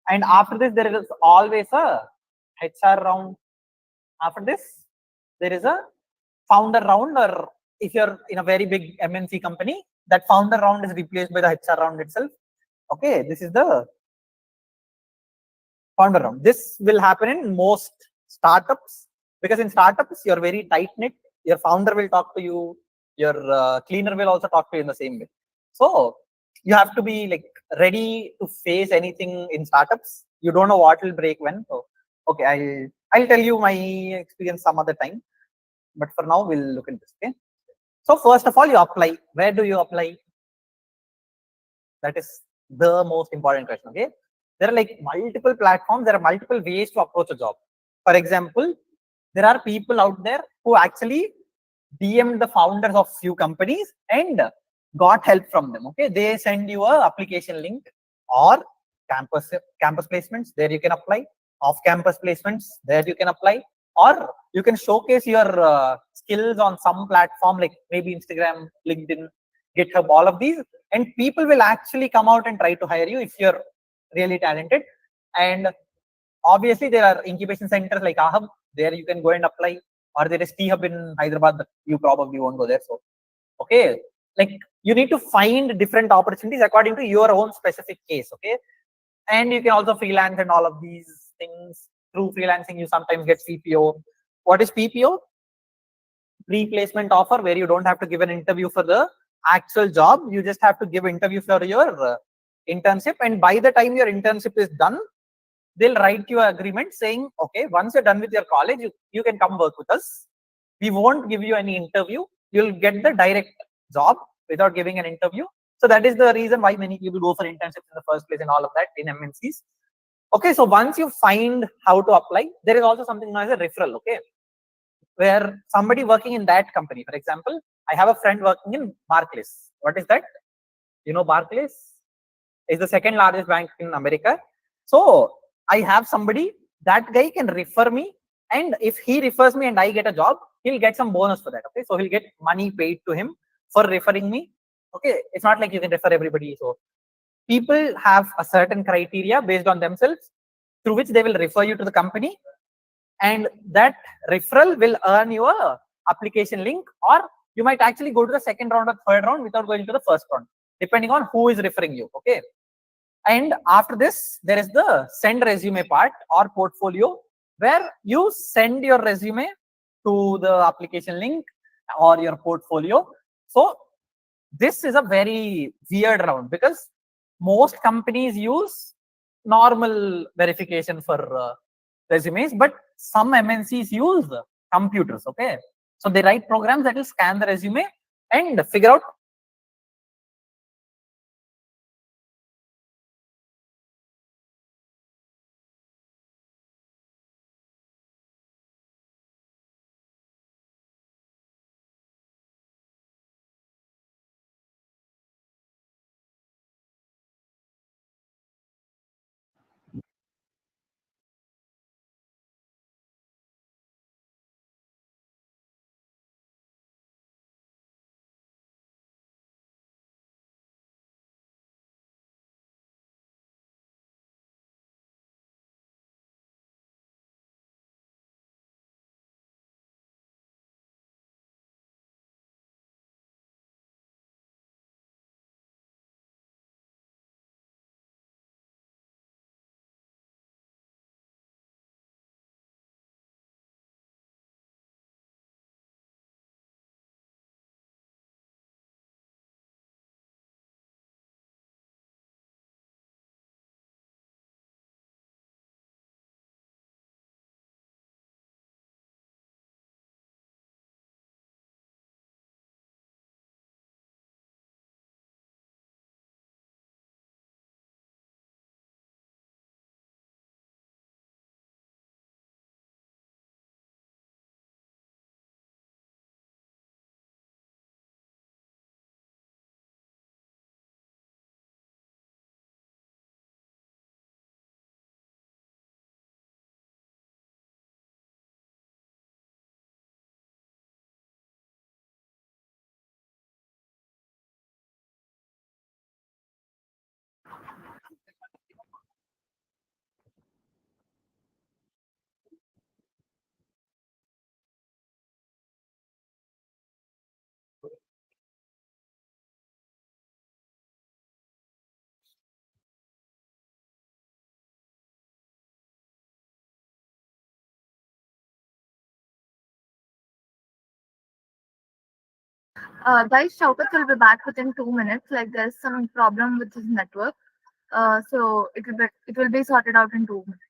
And after this, there is always a HR round. After this, there is a founder round, or if you're in a very big MNC company, that founder round is replaced by the HR round itself. Okay, this is the founder round. This will happen in most startups, because in startups you're very tight knit. Your founder will talk to you. Your cleaner will also talk to you in the same way. So you have to be like ready to face anything in startups. You don't know what will break when. So okay, I'll tell you my experience some other time. But for now, we'll look into this. Okay. So first of all, you apply. Where do you apply? That is the most important question. Okay. There are like multiple platforms. There are multiple ways to approach a job. For example, there are people out there who actually DM'd the founders of few companies and got help from them. Okay. They send you a application link, or campus placements. There you can apply. Off campus placements. There you can apply. Or you can showcase your skills on some platform like maybe Instagram, LinkedIn, GitHub, all of these, and people will actually come out and try to hire you if you're really talented. And obviously there are incubation centers like Ahab, there you can go and apply, or there is T-Hub in Hyderabad, but you probably won't go there. So okay, like you need to find different opportunities according to your own specific case. Okay, and you can also freelance and all of these things. Through freelancing, you sometimes get PPO. What is PPO? Pre-placement offer, where you don't have to give an interview for the actual job. You just have to give interview for your internship. And by the time your internship is done, they'll write you an agreement saying, okay, once you're done with your college, you can come work with us. We won't give you any interview. You'll get the direct job without giving an interview. So that is the reason why many people go for internships in the first place and all of that in MNCs. Okay, so once you find how to apply, there is also something known as a referral. Okay, where somebody working in that company, for example, I have a friend working in Barclays. What is that? You know, Barclays is the second largest bank in America. So I have somebody, that guy can refer me, and if he refers me and I get a job, he'll get some bonus for that. Okay, so he'll get money paid to him for referring me. Okay, it's not like you can refer everybody. So people have a certain criteria based on themselves through which they will refer you to the company, and that referral will earn you a application link, or you might actually go to the second round or third round without going to the first round, depending on who is referring you. Okay, and after this, there is the send resume part or portfolio, where you send your resume to the application link or your portfolio. So this is a very weird round, because most companies use normal verification for resumes, but some MNCs use computers. Okay, so they write programs that will scan the resume and figure out Guys, Shaukat will be back within 2 minutes. Like there's some problem with his network. So it will be sorted out in 2 minutes.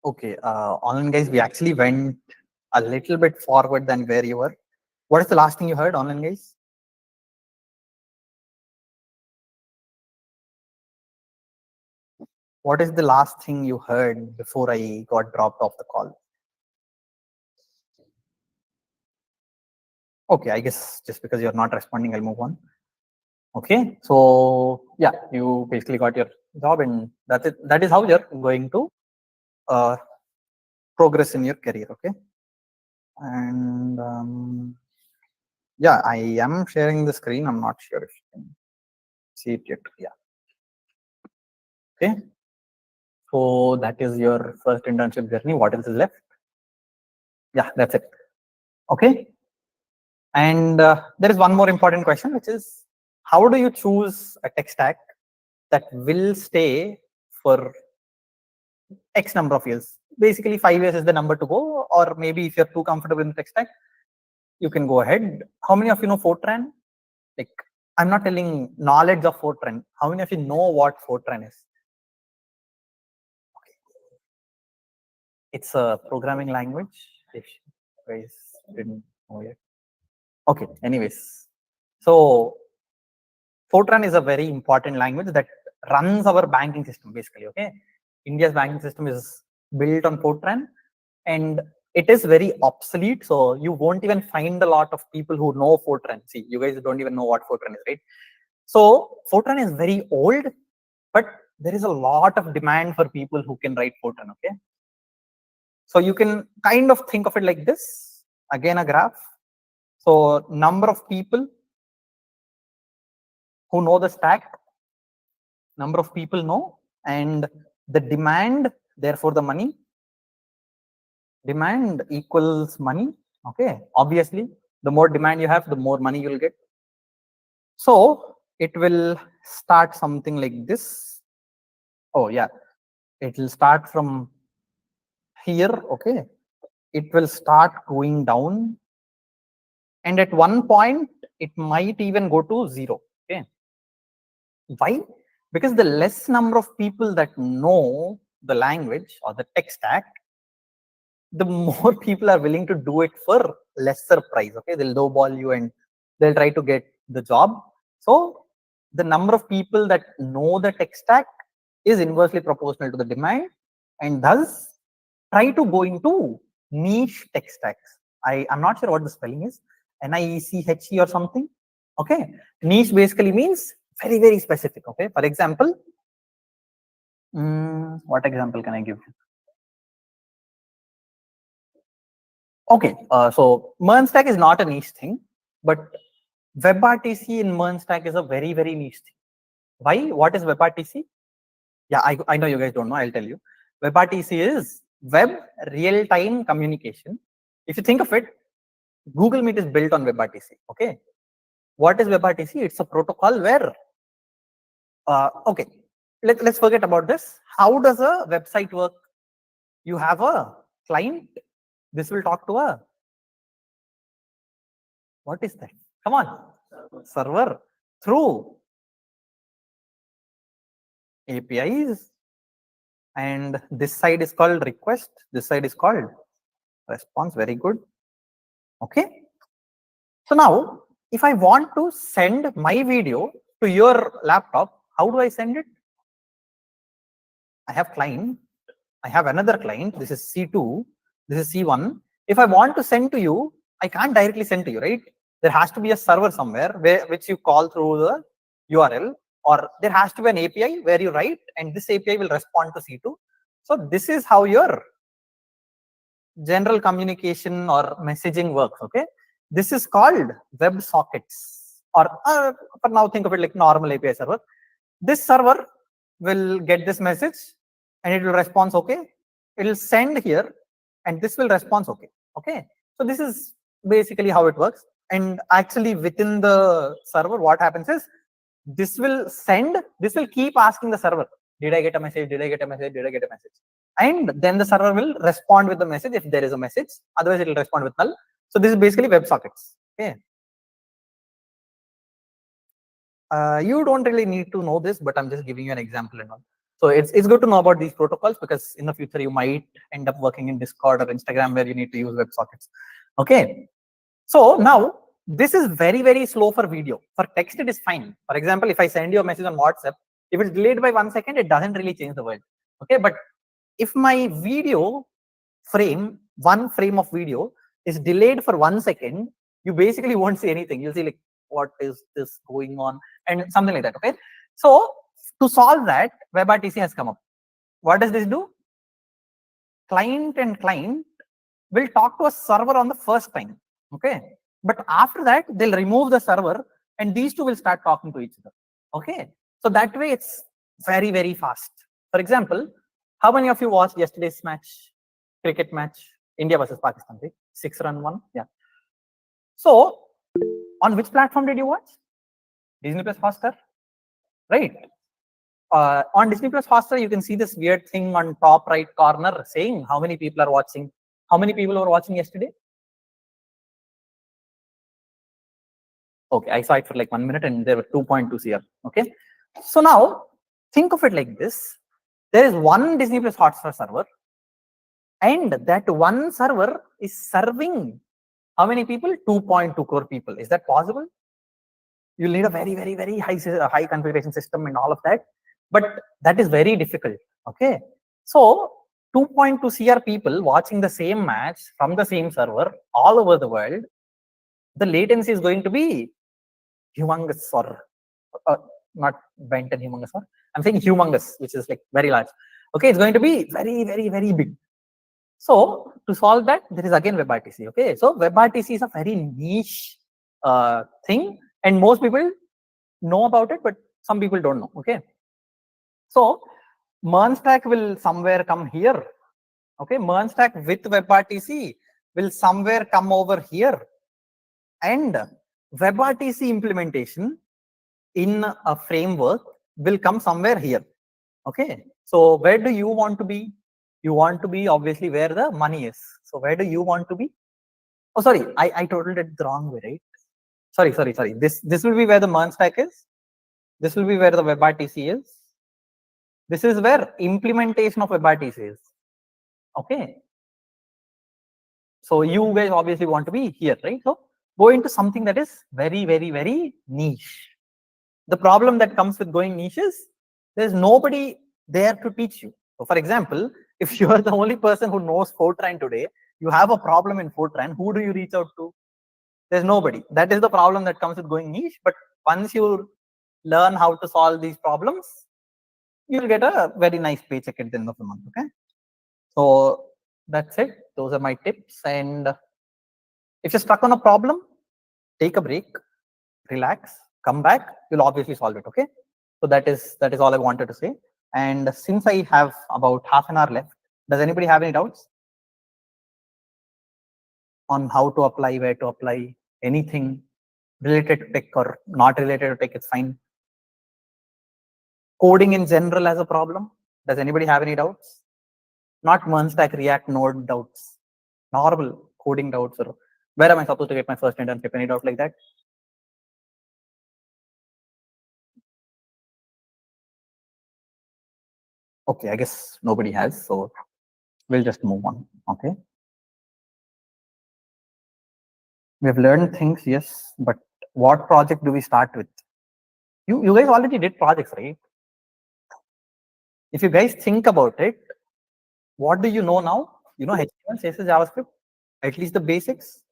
Okay, online guys, we actually went a little bit forward than where you were. What is the last thing you heard online, guys? What is the last thing you heard before I got dropped off the call? Okay, I guess just because you're not responding, I'll move on. Okay, so yeah, you basically got your job, and that's it. That is how you're going to progress in your career. Okay, and yeah, I am sharing the screen. I'm not sure if you can see it yet. Yeah. Okay. So that is your first internship journey. What else is left? Yeah, that's it. Okay. And there is one more important question, which is how do you choose a tech stack that will stay for X number of years? Basically, 5 years is the number to go, or maybe if you're too comfortable in the tech stack, you can go ahead. How many of you know Fortran? Like, I'm not telling knowledge of Fortran. How many of you know what Fortran is? Okay. It's a programming language. If you guys didn't know yet. Okay. Anyways, so Fortran is a very important language that runs our banking system basically. Okay, India's banking system is built on Fortran, and it is very obsolete. So you won't even find a lot of people who know Fortran. See, you guys don't even know what Fortran is, right? So Fortran is very old, but there is a lot of demand for people who can write Fortran. Okay, so you can kind of think of it like this. Again, a graph. So number of people who know the stack, number of people know, and the demand, therefore the money. Demand equals money. Okay, obviously, the more demand you have, the more money you'll get. So it will start something like this. Oh yeah, it will start from here. Okay, it will start going down, and at one point it might even go to 0. Okay, why? Because the less number of people that know the language or the tech stack, the more people are willing to do it for lesser price. Okay, they'll lowball you and they'll try to get the job. So the number of people that know the tech stack is inversely proportional to the demand, and thus try to go into niche tech stacks. I'm not sure what the spelling is, NIECHE or something. Okay, niche basically means very, very specific. Okay, for example, what example can I give you? Okay, so MERN-Stack is not a niche thing, but WebRTC in MERN-Stack is a very, very niche thing. Why? What is WebRTC? Yeah, I know you guys don't know, I'll tell you. WebRTC is web real-time communication. If you think of it, Google Meet is built on WebRTC. Okay, what is WebRTC? It's a protocol where, okay, let's forget about this. How does a website work? You have a client. This will talk to a, what is that? Come on, server through APIs, and this side is called request. This side is called response. Very good. Okay. So now, if I want to send my video to your laptop, how do I send it? I have client. I have another client. This is C2. This is C1. If I want to send to you, I can't directly send to you, right? There has to be a server somewhere which you call through the URL, or there has to be an API where you write, and this API will respond to C2. So this is how your general communication or messaging works. Okay, this is called WebSockets, or for now think of it like normal API server. This server will get this message and it will respond okay. It will send here and this will respond okay. Okay, so this is basically how it works. And actually within the server, what happens is this will send, this will keep asking the server, did I get a message? Did I get a message? Did I get a message? And then the server will respond with the message if there is a message. Otherwise, it will respond with null. So this is basically WebSockets. Okay. You don't really need to know this, but I'm just giving you an example and all. So it's good to know about these protocols, because in the future you might end up working in Discord or Instagram where you need to use WebSockets. Okay. So now this is very, very slow for video. For text, it is fine. For example, if I send you a message on WhatsApp, if it's delayed by 1 second, it doesn't really change the world. Okay. But if my video frame, one frame of video is delayed for 1 second, you basically won't see anything. You'll see like, what is this going on, and something like that. Okay. So to solve that, WebRTC has come up. What does this do? Client and client will talk to a server on the first time. Okay. But after that, they'll remove the server and these two will start talking to each other. Okay. So that way it's very, very fast. For example, how many of you watched yesterday's match, cricket match, India versus Pakistan, right? 6-run one. Yeah. So on which platform did you watch? Disney Plus Hotstar, right? On Disney Plus Hotstar, you can see this weird thing on top right corner saying how many people are watching. How many people were watching yesterday? Okay, I saw it for like 1 minute and there were 2.2 CR. Okay. So now think of it like this. There is one Disney Plus Hotstar server, and that one server is serving how many people? 2.2 crore people. Is that possible? You'll need a very, very, very high configuration system and all of that. But that is very difficult. Okay. So 2.2 CR people watching the same match from the same server all over the world, the latency is going to be humongous, or not bent and humongous, or I'm saying humongous, which is like very large. Okay, it's going to be very, very, very big. So to solve that, there is again WebRTC. Okay, so WebRTC is a very niche thing, and most people know about it, but some people don't know. Okay, so MERN-stack will somewhere come here. Okay, MERN-stack with WebRTC will somewhere come over here, and WebRTC implementation in a framework will come somewhere here. Okay, so where do you want to be? You want to be obviously where the money is. So where do you want to be? Oh, sorry, I totaled it the wrong way, right? Sorry. This will be where the MERN-stack is. This will be where the WebRTC is. This is where implementation of WebRTC is. Okay. So you guys obviously want to be here, right? So go into something that is very, very, very niche. The problem that comes with going niche is there's nobody there to teach you. So for example, if you are the only person who knows Fortran today, you have a problem in Fortran, who do you reach out to? There's nobody. That is the problem that comes with going niche. But once you learn how to solve these problems, you'll get a very nice paycheck at the end of the month. Okay. So that's it. Those are my tips. And if you're stuck on a problem, take a break, relax, come back, you'll obviously solve it. Okay. So that is all I wanted to say. And since I have about half an hour left, does anybody have any doubts on how to apply, where to apply, anything related to tech or not related to tech? It's fine. Coding in general as a problem, does anybody have any doubts? Not MERN-stack, React, Node doubts, normal coding doubts, or where am I supposed to get my first internship? Any doubt like that? Okay, I guess nobody has, so we'll just move on. Okay. We have learned things, yes, but what project do we start with? You guys already did projects, right? If you guys think about it, what do you know now? You know HTML, CSS, JavaScript, at least the basics.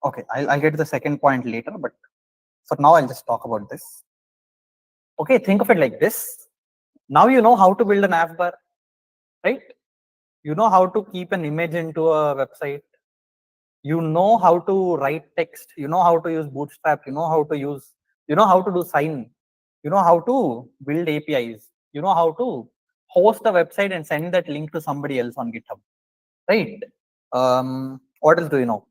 Okay, I'll get to the second point later, but for now I'll just talk about this. Okay, think of it like this. Now you know how to build an app bar, right? You know how to keep an image into a website. You know how to write text. You know how to use Bootstrap. You know how to do sign. You know how to build APIs. You know how to host a website and send that link to somebody else on GitHub, right? What else do you know?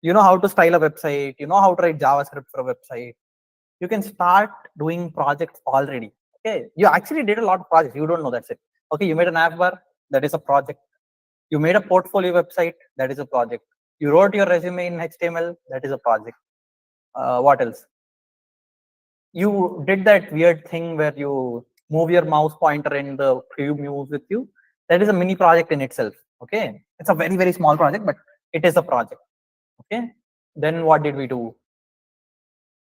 You know how to style a website. You know how to write JavaScript for a website. You can start doing projects already. Okay, you actually did a lot of projects. You don't know, that's it. Okay, you made an app bar, that is a project. You made a portfolio website, that is a project. You wrote your resume in HTML, that is a project. What else? You did that weird thing where you move your mouse pointer and the cube moves with you. That is a mini project in itself. Okay, it's a very, very small project, but it is a project. Okay, then what did we do?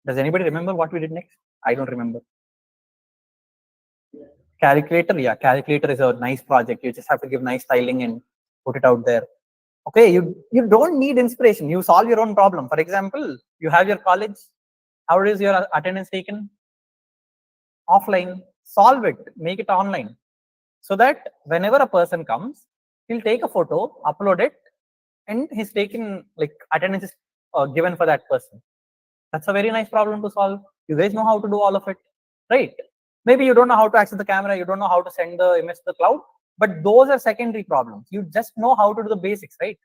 Does anybody remember what we did next? I don't remember. Calculator, yeah, calculator is a nice project. You just have to give nice styling and put it out there. Okay, you don't need inspiration. You solve your own problem. For example, you have your college. How is your attendance taken? Offline. Solve it. Make it online. So that whenever a person comes, he'll take a photo, upload it, and he's taken, like, attendance is given for that person. That's a very nice problem to solve. You guys know how to do all of it, right? Maybe you don't know how to access the camera, you don't know how to send the image to the cloud, but those are secondary problems. You just know how to do the basics, right?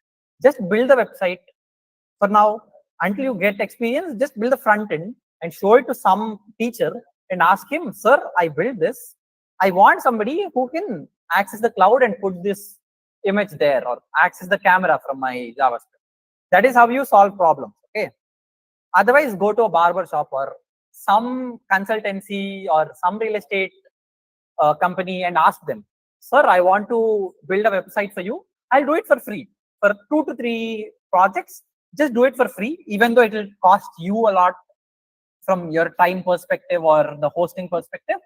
Just build the website for now. Until you get experience, just build the front end and show it to some teacher and ask him, sir, I built this. I want somebody who can access the cloud and put this image there, or access the camera from my JavaScript. That is how you solve problems. Okay. Otherwise, go to a barber shop or some consultancy or some real estate company and ask them, sir, I want to build a website for you. I'll do it for free. For 2 to 3 projects, just do it for free, even though it will cost you a lot from your time perspective or the hosting perspective.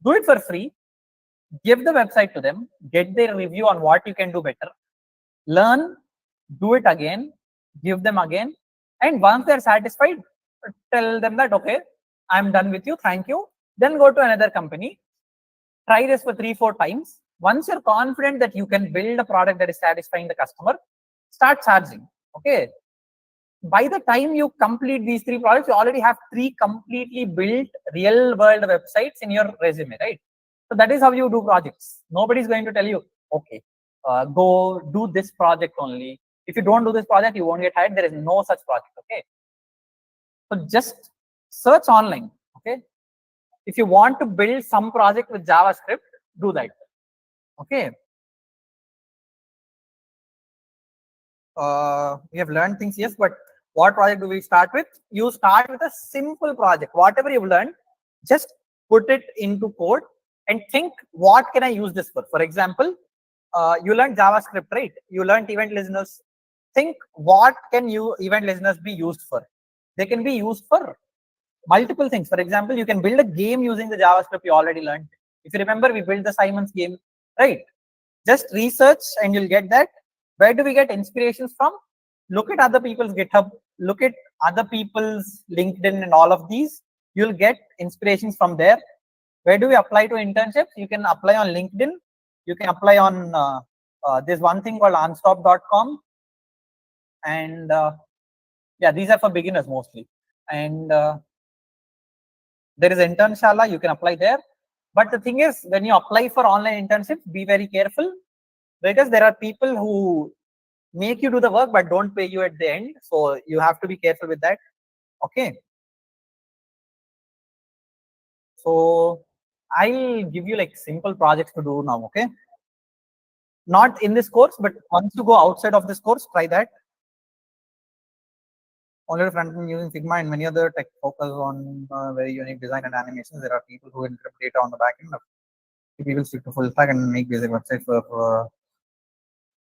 Do it for free. Give the website to them, get their review on what you can do better, learn, do it again, give them again, and once they're satisfied, tell them that, okay, I'm done with you, thank you. Then go to another company, try this for 3-4 times. Once you're confident that you can build a product that is satisfying the customer, start charging. Okay. By the time you complete these 3 projects, you already have 3 completely built real world websites in your resume, right? So that is how you do projects. Nobody's going to tell you, okay, go do this project only. If you don't do this project, you won't get hired. There is no such project. Okay. So just search online. Okay. If you want to build some project with JavaScript, do that. Okay. We have learned things, yes, but what project do we start with? You start with a simple project. Whatever you've learned, just put it into code and think, what can I use this for? For example, you learned JavaScript, right? You learned event listeners. Think, what can event listeners be used for? They can be used for multiple things. For example, you can build a game using the JavaScript you already learned. If you remember, we built the Simon's game, right? Just research and you'll get that. Where do we get inspirations from? Look at other people's GitHub, look at other people's LinkedIn and all of these. You'll get inspirations from there. Where do we apply to internships? You can apply on LinkedIn. You can apply on there's one thing called unstop.com. And yeah, these are for beginners mostly. And there is Internshala, you can apply there. But the thing is, when you apply for online internships, be very careful, because there are people who make you do the work but don't pay you at the end. So you have to be careful with that. Okay. So I'll give you like simple projects to do now. Okay. Not in this course, but once you go outside of this course, try that. Only front end using Figma and many other tech focus on very unique design and animations. There are people who encrypt data on the back end. People stick to full stack and make basic websites for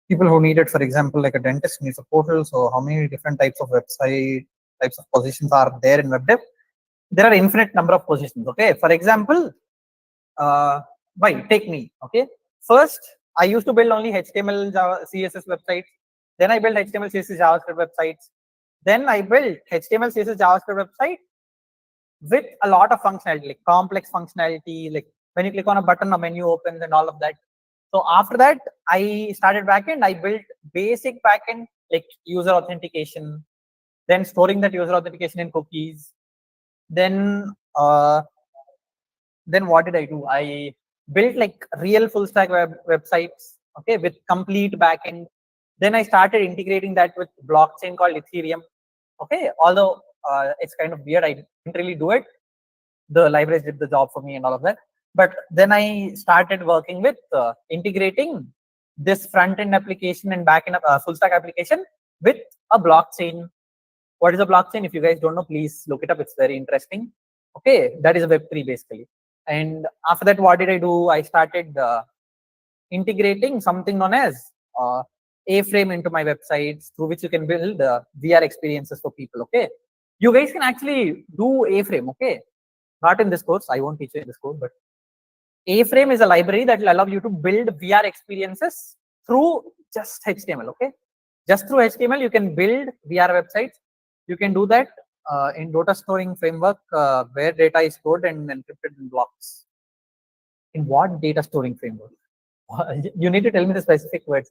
people who need it. For example, like a dentist needs a portal. So how many different types of website types of positions are there in web dev? There are infinite number of positions. Okay. For example, take me. Okay. First, I used to build only HTML, Java, CSS websites. Then I built HTML, CSS, JavaScript websites. Then I built HTML, CSS, JavaScript website with a lot of functionality, like complex functionality, like when you click on a button, a menu opens and all of that. So after that, I started backend. I built basic backend, like user authentication, then storing that user authentication in cookies. Then what did I do? I built like real full stack websites, okay, with complete backend. Then I started integrating that with blockchain called Ethereum. Okay, although it's kind of weird, I didn't really do it. The libraries did the job for me and all of that. But then I started working with integrating this front end application and back end full stack application with a blockchain. What is a blockchain? If you guys don't know, please look it up. It's very interesting. Okay, that is a Web3 basically. And after that, what did I do? I started integrating something known as A-Frame into my websites, through which you can build VR experiences for people. Okay, you guys can actually do A-Frame. Okay, not in this course. I won't teach you in this course, but A-Frame is a library that will allow you to build VR experiences through just HTML. Okay, just through HTML, you can build VR websites. You can do that in data storing framework where data is stored and encrypted in blocks. In what data storing framework? You need to tell me the specific words.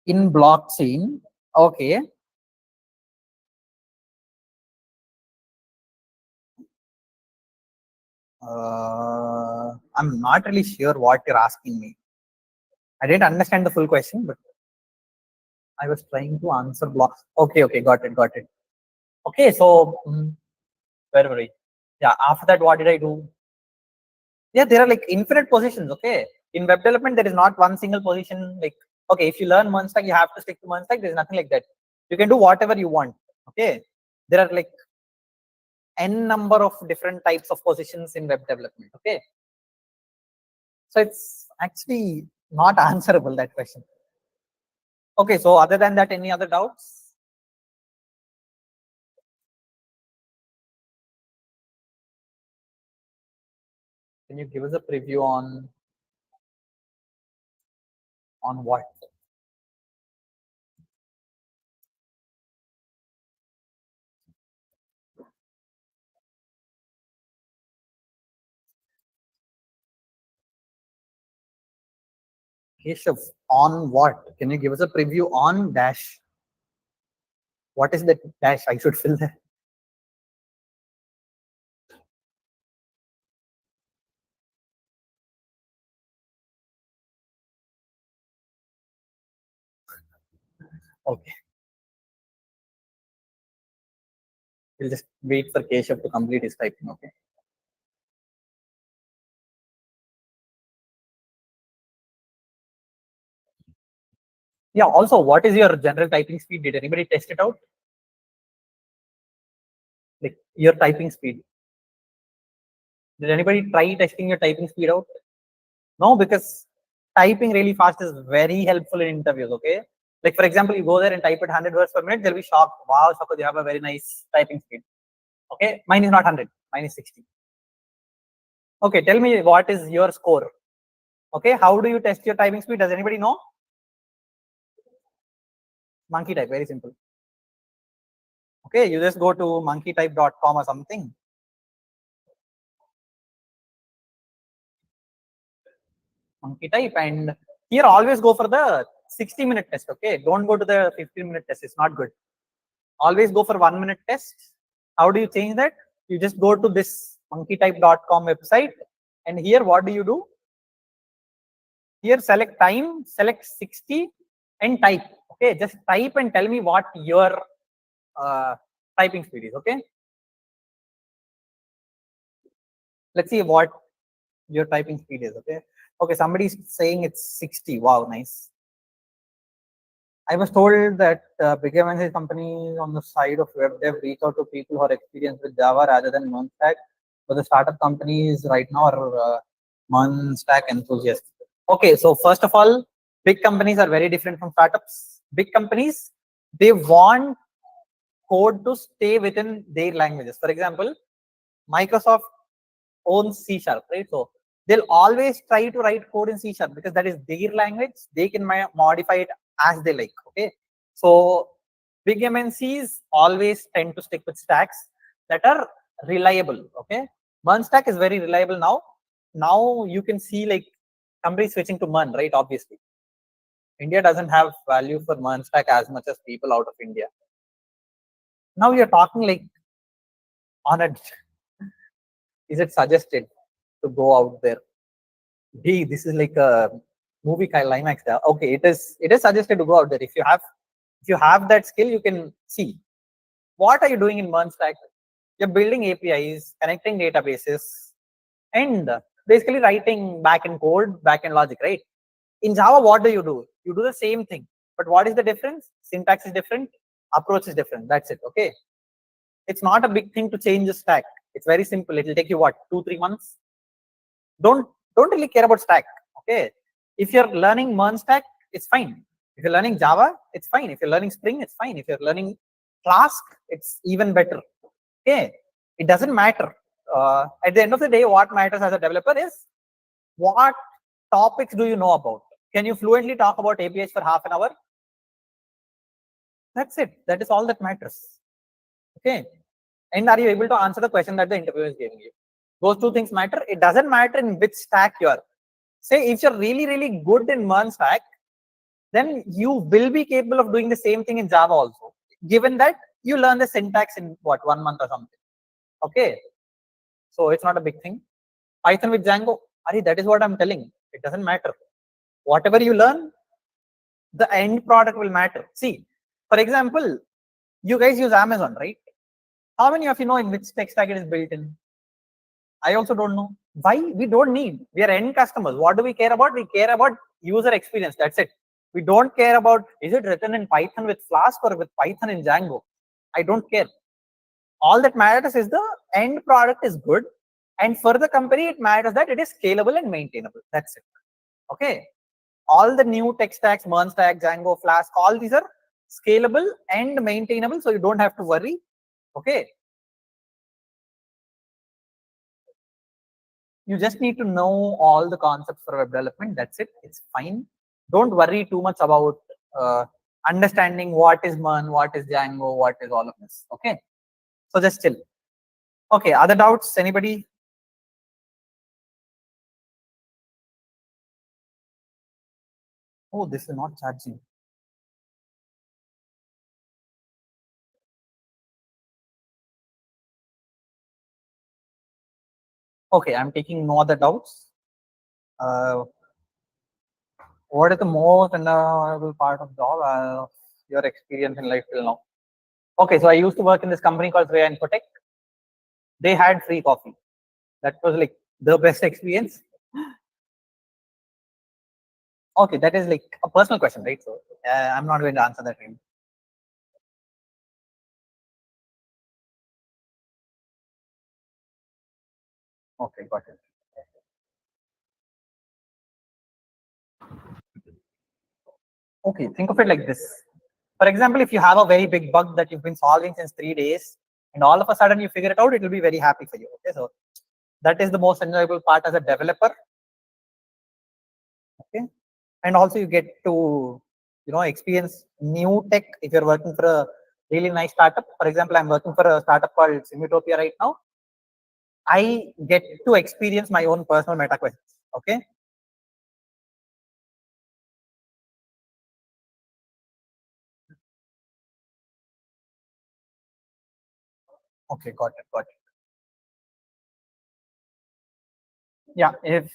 In blockchain, okay. I'm not really sure what you're asking me. I didn't understand the full question, but I was trying to answer blocks. Okay, okay, got it. Okay, so where were we? Yeah, after that, what did I do? Yeah, there are like infinite positions. Okay, in web development, there is not one single position. Like, okay, if you learn MERN-Stack, you have to stick to MERN-Stack. There's nothing like that. You can do whatever you want. Okay, there are like n number of different types of positions in web development. Okay, so it's actually not answerable, that question. Okay, so other than that, any other doubts? Can you give us a preview on what? Keshav, on what? Can you give us a preview on dash? What is that dash? I should fill that. Okay. We'll just wait for Keshav to complete his typing. Okay. Yeah. Also, what is your general typing speed? Did anybody test it out? Like your typing speed. Did anybody try testing your typing speed out? No, because typing really fast is very helpful in interviews. Okay. Like for example, you go there and type at 100 words per minute, they'll be shocked. Wow, Shakut, you have a very nice typing speed. Okay, mine is not 100, mine is 60. Okay, tell me what is your score? Okay, how do you test your typing speed? Does anybody know? Monkey type, very simple. Okay, you just go to monkeytype.com or something. Monkey type, and here always go for the 60-minute test. Okay, don't go to the 15-minute test, it's not good. Always go for 1-minute test. How do you change that? You just go to this monkeytype.com website, and here what do? Here select time, select 60 and type. Okay, just type and tell me what your typing speed is. Okay, let's see what your typing speed is. Okay, somebody's saying it's 60. Wow, nice. I was told that big MNC companies on the side of web dev reach out to people who are experienced with Java rather than MERN-Stack, but the startup companies right now are MERN-Stack enthusiasts. Okay, so first of all, big companies are very different from startups. Big companies, they want code to stay within their languages. For example, Microsoft owns C#, right? So they'll always try to write code in C# because that is their language. They can modify it as they like. Okay, so big MNCs always tend to stick with stacks that are reliable. Okay, MERN-Stack is very reliable now. Now you can see like companies switching to MERN, right? Obviously, India doesn't have value for MERN-Stack as much as people out of India. Now you're talking like on a, is it suggested to go out there? Hey, this is like a movie climax. Okay, it is suggested to go out there. If you have that skill, you can see. What are you doing in MERN-Stack? You're building APIs, connecting databases, and basically writing backend code, backend logic, right? In Java, what do? You do the same thing, but what is the difference? Syntax is different, approach is different. That's it. Okay, it's not a big thing to change the stack. It's very simple. It will take you what, 2-3 months. don't really care about stack. Okay, if you're learning MERN stack, it's fine. If you're learning Java, it's fine. If you're learning Spring, it's fine. If you're learning Flask, it's even better. Okay, it doesn't matter. At the end of the day, what matters as a developer is what topics do you know about. Can you fluently talk about APIs for half an hour? That's it. That is all that matters. Okay, and are you able to answer the question that the interviewer is giving you? Those two things matter. It doesn't matter in which stack you are. Say if you're really good in MERN stack, then you will be capable of doing the same thing in Java also, given that you learn the syntax in what, 1 month or something. Okay, so it's not a big thing. Python with Django, Ari, that is what I'm telling. It doesn't matter. Whatever you learn, the end product will matter. See, for example, you guys use Amazon, right? How many of you know in which tech stack it is built in? I also don't know. Why? We don't need. We are end customers. What do we care about? We care about user experience. That's it. We don't care about, is it written in Python with Flask or with Python in Django? I don't care. All that matters is the end product is good. And for the company, it matters that it is scalable and maintainable. That's it. Okay. All the new tech stacks, MERN stack, Django, Flask, all these are scalable and maintainable. So you don't have to worry. Okay. You just need to know all the concepts for web development. That's it. It's fine. Don't worry too much about understanding what is MERN, what is Django, what is all of this. Okay. So just chill. Okay. Other doubts? Anybody? Oh, this is not charging. Okay, I'm taking no other doubts. What is the most enjoyable part of job? Your experience in life till now? Okay, so I used to work in this company called Sreya Infotech. They had free coffee. That was like the best experience. Okay, that is like a personal question, right? So I'm not going to answer that. Really. Okay, got it. Okay, think of it like this. For example, if you have a very big bug that you've been solving since 3 days, and all of a sudden you figure it out, it will be very happy for you. Okay, so that is the most enjoyable part as a developer. Okay, and also you get to experience new tech if you're working for a really nice startup. For example, I'm working for a startup called Simutopia right now. I get to experience my own personal meta questions. Okay. Okay, got it, got it. Yeah, if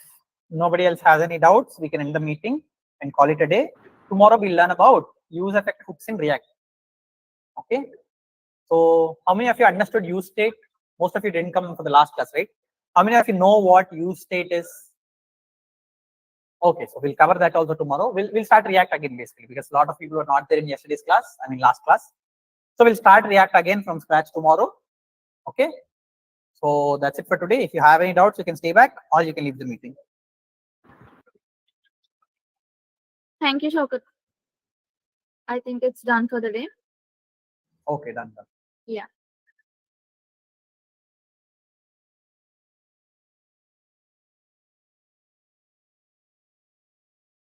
nobody else has any doubts, we can end the meeting and call it a day. Tomorrow we'll learn about use effect hooks in React. Okay. So how many of you understood use state? Most of you didn't come for the last class, right? How many of you know what use state is? Okay, so we'll cover that also tomorrow. We'll start React again basically because a lot of people were not there in yesterday's class. I mean last class. So we'll start React again from scratch tomorrow. Okay. So that's it for today. If you have any doubts, you can stay back or you can leave the meeting. Thank you, Shaukat. I think it's done for the day. Okay, done. Yeah.